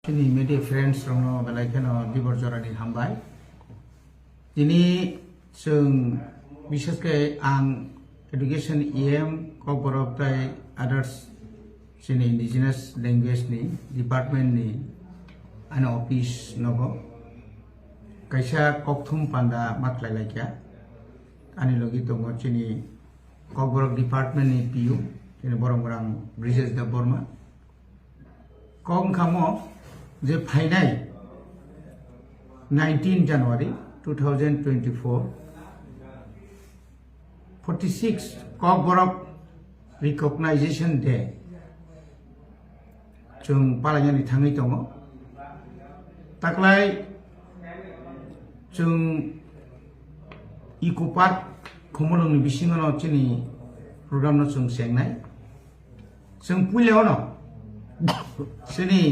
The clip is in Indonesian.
Ini media friends rono belaikano dibor jorani hambai. Ini sung bisnes ke ang education EM Kokborok tai others sini indigenous language ni department ni ana office nogo. Kaisa kokthum panda matlai laikya. Ani logi tongo sini Kokborok department ni PU sini borong-borong Bridges da Borma. Kong kamo जे final 19 January 2024 46 Kokborok Recognition Day जों पालायनानै थाङै दङ ताकलाय जों eco park खमलंनि बिसिङाव चिनि प्रग्राम जों सेंनाय जों पुलियाव न सिनि